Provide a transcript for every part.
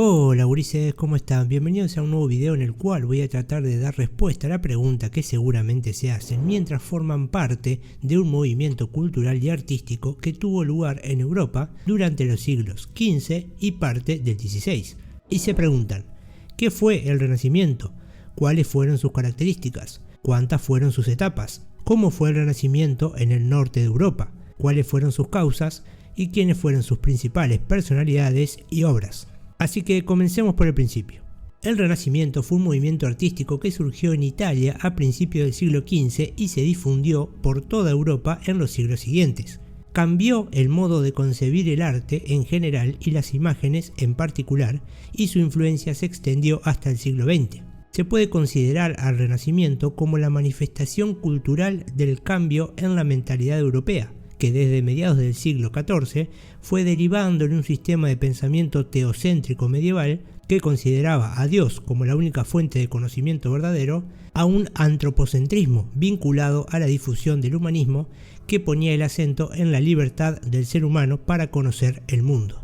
Hola gurises, ¿cómo están? Bienvenidos a un nuevo video en el cual voy a tratar de dar respuesta a la pregunta que seguramente se hacen mientras forman parte de un movimiento cultural y artístico que tuvo lugar en Europa durante los siglos XV y parte del XVI. Y se preguntan, ¿qué fue el Renacimiento? ¿Cuáles fueron sus características? ¿Cuántas fueron sus etapas? ¿Cómo fue el Renacimiento en el norte de Europa? ¿Cuáles fueron sus causas? ¿Y quiénes fueron sus principales personalidades y obras? Así que comencemos por el principio. El Renacimiento fue un movimiento artístico que surgió en Italia a principios del siglo XV y se difundió por toda Europa en los siglos siguientes. Cambió el modo de concebir el arte en general y las imágenes en particular, y su influencia se extendió hasta el siglo XX. Se puede considerar al Renacimiento como la manifestación cultural del cambio en la mentalidad europea, que desde mediados del siglo XIV fue derivando en un sistema de pensamiento teocéntrico medieval que consideraba a Dios como la única fuente de conocimiento verdadero, a un antropocentrismo vinculado a la difusión del humanismo que ponía el acento en la libertad del ser humano para conocer el mundo.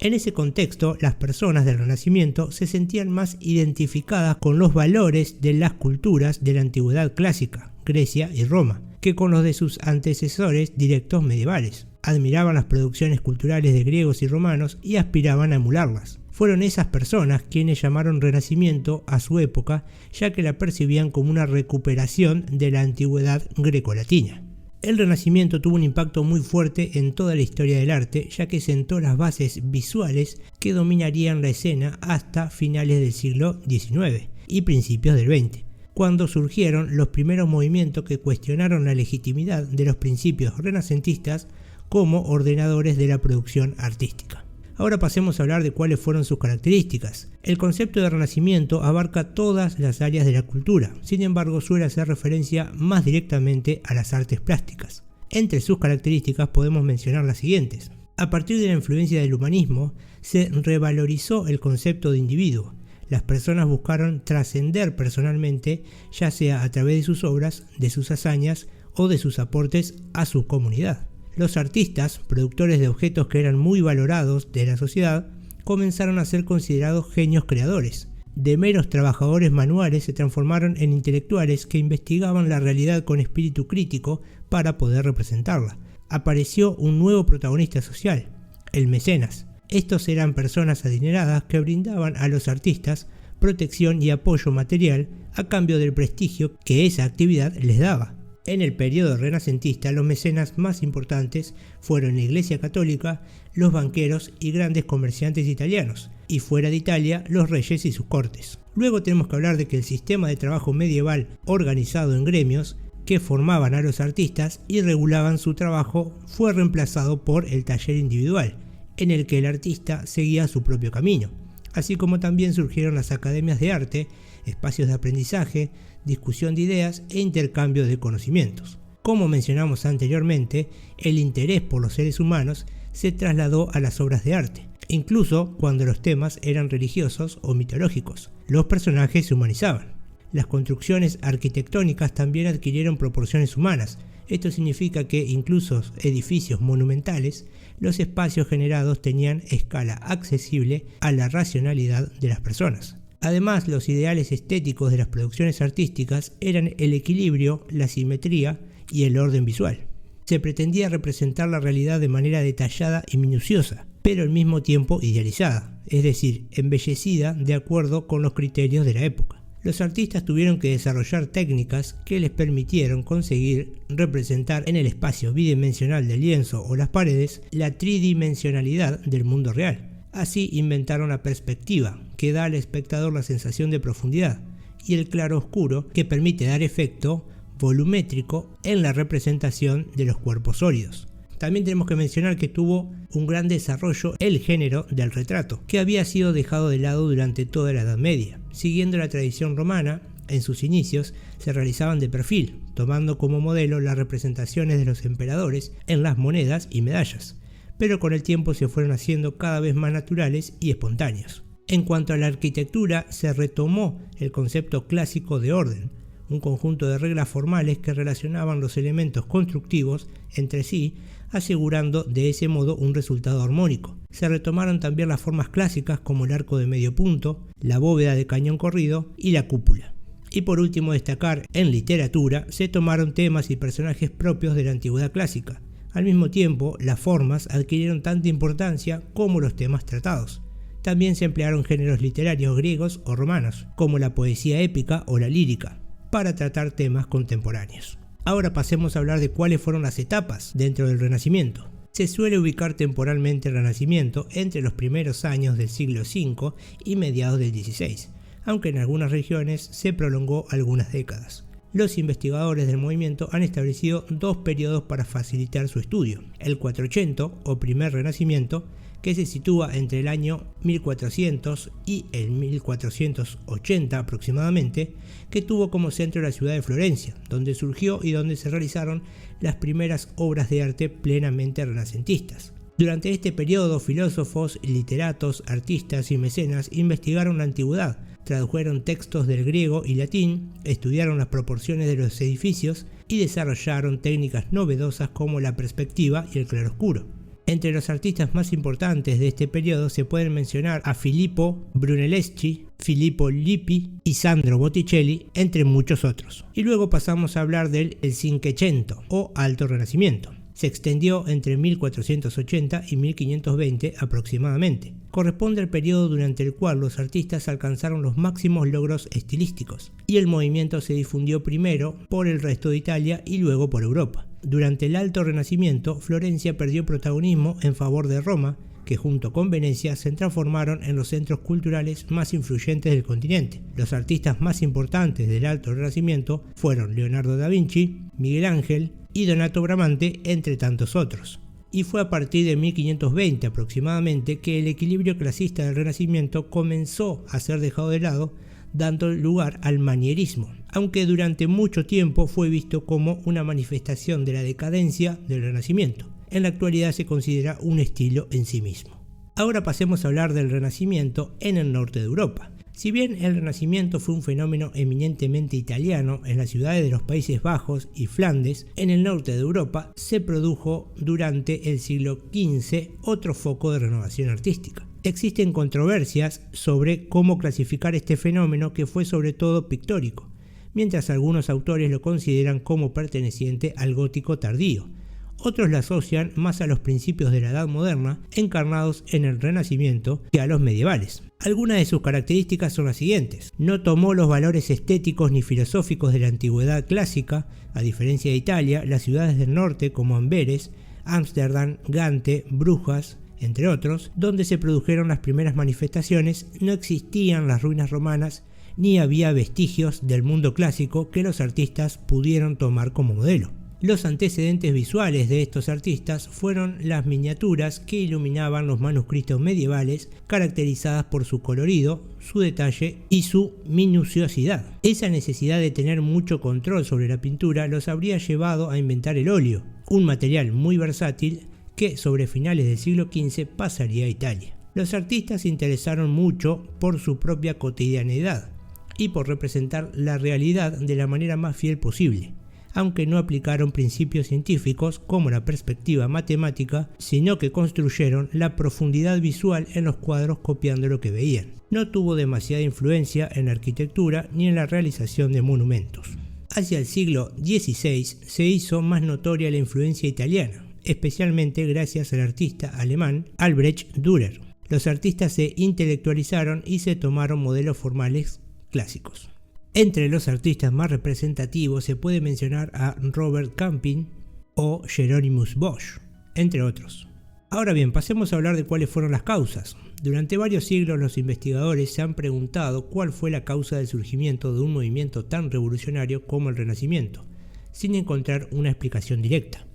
En ese contexto, las personas del Renacimiento se sentían más identificadas con los valores de las culturas de la antigüedad clásica, Grecia y Roma, que con los de sus antecesores directos medievales. Admiraban las producciones culturales de griegos y romanos y aspiraban a emularlas. Fueron esas personas quienes llamaron Renacimiento a su época, ya que la percibían como una recuperación de la antigüedad grecolatina. El Renacimiento tuvo un impacto muy fuerte en toda la historia del arte, ya que sentó las bases visuales que dominarían la escena hasta finales del siglo XIX y principios del XX, cuando surgieron los primeros movimientos que cuestionaron la legitimidad de los principios renacentistas como ordenadores de la producción artística. Ahora pasemos a hablar de cuáles fueron sus características. El concepto de Renacimiento abarca todas las áreas de la cultura, sin embargo suele hacer referencia más directamente a las artes plásticas. Entre sus características podemos mencionar las siguientes. A partir de la influencia del humanismo, se revalorizó el concepto de individuo. Las personas buscaron trascender personalmente, ya sea a través de sus obras, de sus hazañas o de sus aportes a su comunidad. Los artistas, productores de objetos que eran muy valorados de la sociedad, comenzaron a ser considerados genios creadores. De meros trabajadores manuales se transformaron en intelectuales que investigaban la realidad con espíritu crítico para poder representarla. Apareció un nuevo protagonista social, el mecenas. Estos eran personas adineradas que brindaban a los artistas protección y apoyo material a cambio del prestigio que esa actividad les daba. En el periodo renacentista, los mecenas más importantes fueron la Iglesia Católica, los banqueros y grandes comerciantes italianos, y fuera de Italia, los reyes y sus cortes. Luego tenemos que hablar de que el sistema de trabajo medieval organizado en gremios que formaban a los artistas y regulaban su trabajo fue reemplazado por el taller individual, en el que el artista seguía su propio camino, así como también surgieron las academias de arte, espacios de aprendizaje, discusión de ideas e intercambio de conocimientos. Como mencionamos anteriormente, el interés por los seres humanos se trasladó a las obras de arte, incluso cuando los temas eran religiosos o mitológicos. Los personajes se humanizaban. Las construcciones arquitectónicas también adquirieron proporciones humanas. Esto significa que incluso edificios monumentales, los espacios generados tenían escala accesible a la racionalidad de las personas. Además, los ideales estéticos de las producciones artísticas eran el equilibrio, la simetría y el orden visual. Se pretendía representar la realidad de manera detallada y minuciosa, pero al mismo tiempo idealizada, es decir, embellecida de acuerdo con los criterios de la época. Los artistas tuvieron que desarrollar técnicas que les permitieron conseguir representar en el espacio bidimensional del lienzo o las paredes la tridimensionalidad del mundo real. Así inventaron la perspectiva, que da al espectador la sensación de profundidad, y el claro-oscuro, que permite dar efecto volumétrico en la representación de los cuerpos sólidos. También tenemos que mencionar que tuvo un gran desarrollo el género del retrato, que había sido dejado de lado durante toda la Edad Media. Siguiendo la tradición romana, en sus inicios se realizaban de perfil, tomando como modelo las representaciones de los emperadores en las monedas y medallas, pero con el tiempo se fueron haciendo cada vez más naturales y espontáneos. En cuanto a la arquitectura, se retomó el concepto clásico de orden, un conjunto de reglas formales que relacionaban los elementos constructivos entre sí, asegurando de ese modo un resultado armónico. Se retomaron también las formas clásicas como el arco de medio punto, la bóveda de cañón corrido y la cúpula. Y por último destacar, en literatura se tomaron temas y personajes propios de la antigüedad clásica. Al mismo tiempo, las formas adquirieron tanta importancia como los temas tratados. También se emplearon géneros literarios griegos o romanos, como la poesía épica o la lírica, para tratar temas contemporáneos. Ahora pasemos a hablar de cuáles fueron las etapas dentro del Renacimiento. Se suele ubicar temporalmente el Renacimiento entre los primeros años del siglo V y mediados del XVI, aunque en algunas regiones se prolongó algunas décadas. Los investigadores del movimiento han establecido dos periodos para facilitar su estudio: el 480 o primer Renacimiento, que se sitúa entre el año 1400 y el 1480 aproximadamente, que tuvo como centro la ciudad de Florencia, donde surgió y donde se realizaron las primeras obras de arte plenamente renacentistas. Durante este periodo, filósofos, literatos, artistas y mecenas investigaron la antigüedad, tradujeron textos del griego y latín, estudiaron las proporciones de los edificios y desarrollaron técnicas novedosas como la perspectiva y el claroscuro. Entre los artistas más importantes de este periodo se pueden mencionar a Filippo Brunelleschi, Filippo Lippi y Sandro Botticelli, entre muchos otros. Y luego pasamos a hablar del Cinquecento o Alto Renacimiento. Se extendió entre 1480 y 1520 aproximadamente. Corresponde al periodo durante el cual los artistas alcanzaron los máximos logros estilísticos, y el movimiento se difundió primero por el resto de Italia y luego por Europa. Durante el Alto Renacimiento, Florencia perdió protagonismo en favor de Roma, que junto con Venecia se transformaron en los centros culturales más influyentes del continente. Los artistas más importantes del Alto Renacimiento fueron Leonardo da Vinci, Miguel Ángel y Donato Bramante, entre tantos otros. Y fue a partir de 1520 aproximadamente que el equilibrio clasista del Renacimiento comenzó a ser dejado de lado, dando lugar al manierismo, aunque durante mucho tiempo fue visto como una manifestación de la decadencia del Renacimiento. En la actualidad se considera un estilo en sí mismo. Ahora pasemos a hablar del Renacimiento en el norte de Europa. Si bien el Renacimiento fue un fenómeno eminentemente italiano en las ciudades de los Países Bajos y Flandes, en el norte de Europa se produjo durante el siglo XV otro foco de renovación artística. Existen controversias sobre cómo clasificar este fenómeno, que fue sobre todo pictórico, mientras algunos autores lo consideran como perteneciente al gótico tardío. Otros la asocian más a los principios de la Edad Moderna, encarnados en el Renacimiento, que a los medievales. Algunas de sus características son las siguientes: no tomó los valores estéticos ni filosóficos de la antigüedad clásica. A diferencia de Italia, las ciudades del norte como Amberes, Ámsterdam, Gante, Brujas, entre otros, donde se produjeron las primeras manifestaciones, no existían las ruinas romanas ni había vestigios del mundo clásico que los artistas pudieron tomar como modelo. Los antecedentes visuales de estos artistas fueron las miniaturas que iluminaban los manuscritos medievales, caracterizadas por su colorido, su detalle y su minuciosidad. Esa necesidad de tener mucho control sobre la pintura los habría llevado a inventar el óleo, un material muy versátil que sobre finales del siglo XV pasaría a Italia. Los artistas se interesaron mucho por su propia cotidianeidad y por representar la realidad de la manera más fiel posible, aunque no aplicaron principios científicos como la perspectiva matemática, sino que construyeron la profundidad visual en los cuadros copiando lo que veían. No tuvo demasiada influencia en la arquitectura ni en la realización de monumentos. Hacia el siglo XVI se hizo más notoria la influencia italiana, especialmente gracias al artista alemán Albrecht Dürer. Los artistas se intelectualizaron y se tomaron modelos formales clásicos. Entre los artistas más representativos se puede mencionar a Robert Campin o Hieronymus Bosch, entre otros. Ahora bien, pasemos a hablar de cuáles fueron las causas. Durante varios siglos los investigadores se han preguntado cuál fue la causa del surgimiento de un movimiento tan revolucionario como el Renacimiento, sin encontrar una explicación directa.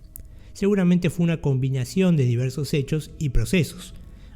Seguramente fue una combinación de diversos hechos y procesos.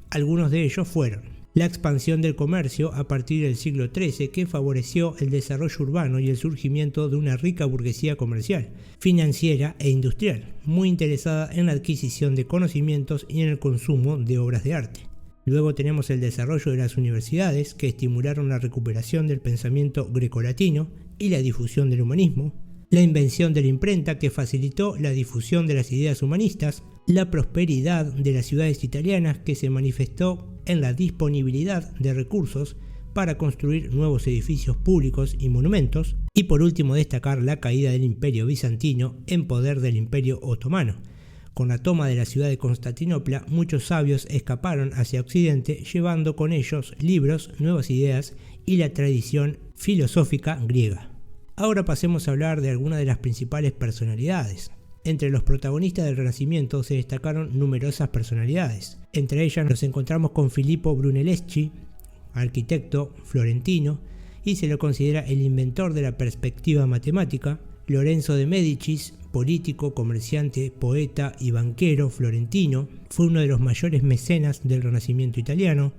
Algunos de ellos fueron la expansión del comercio a partir del siglo XIII, que favoreció el desarrollo urbano y el surgimiento de una rica burguesía comercial, financiera e industrial, muy interesada en la adquisición de conocimientos y en el consumo de obras de arte. Luego tenemos el desarrollo de las universidades, que estimularon la recuperación del pensamiento grecolatino y la difusión del humanismo, la invención de la imprenta que facilitó la difusión de las ideas humanistas, la prosperidad de las ciudades italianas que se manifestó en la disponibilidad de recursos para construir nuevos edificios públicos y monumentos, y por último destacar la caída del Imperio bizantino en poder del Imperio otomano. Con la toma de la ciudad de Constantinopla, muchos sabios escaparon hacia Occidente llevando con ellos libros, nuevas ideas y la tradición filosófica griega. Ahora pasemos a hablar de algunas de las principales personalidades. Entre los protagonistas del Renacimiento se destacaron numerosas personalidades. Entre ellas nos encontramos con Filippo Brunelleschi, arquitecto florentino, y se lo considera el inventor de la perspectiva matemática. Lorenzo de Médicis, político, comerciante, poeta y banquero florentino, fue uno de los mayores mecenas del Renacimiento italiano.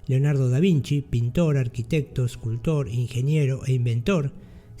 Leonardo da Vinci, pintor, arquitecto, escultor, ingeniero e inventor,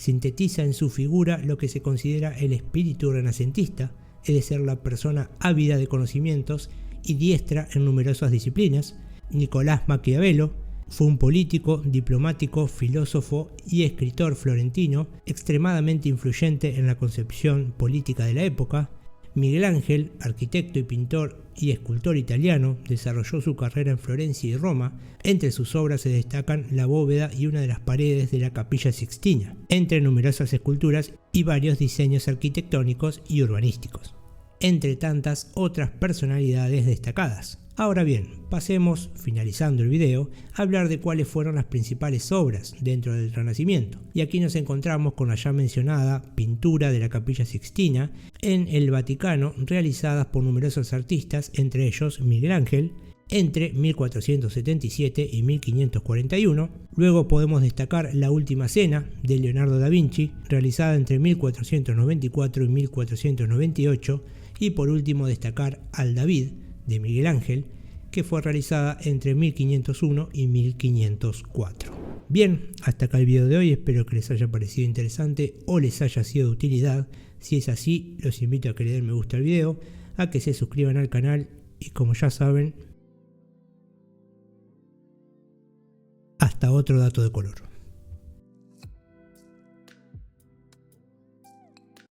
sintetiza en su figura lo que se considera el espíritu renacentista, es decir, la persona ávida de conocimientos y diestra en numerosas disciplinas. Nicolás Maquiavelo fue un político, diplomático, filósofo y escritor florentino extremadamente influyente en la concepción política de la época. Miguel Ángel, arquitecto y pintor y escultor italiano, desarrolló su carrera en Florencia y Roma. Entre sus obras se destacan la bóveda y una de las paredes de la Capilla Sixtina, entre numerosas esculturas y varios diseños arquitectónicos y urbanísticos, entre tantas otras personalidades destacadas. Ahora bien, pasemos, finalizando el video, a hablar de cuáles fueron las principales obras dentro del Renacimiento. Y aquí nos encontramos con la ya mencionada pintura de la Capilla Sixtina en el Vaticano, realizadas por numerosos artistas, entre ellos Miguel Ángel, entre 1477 y 1541. Luego podemos destacar La Última Cena de Leonardo da Vinci, realizada entre 1494 y 1498. Y por último destacar Al David de Miguel Ángel, que fue realizada entre 1501 y 1504. Bien, hasta acá el video de hoy, espero que les haya parecido interesante o les haya sido de utilidad. Si es así, los invito a que le den me gusta al video, a que se suscriban al canal y, como ya saben, hasta otro dato de color.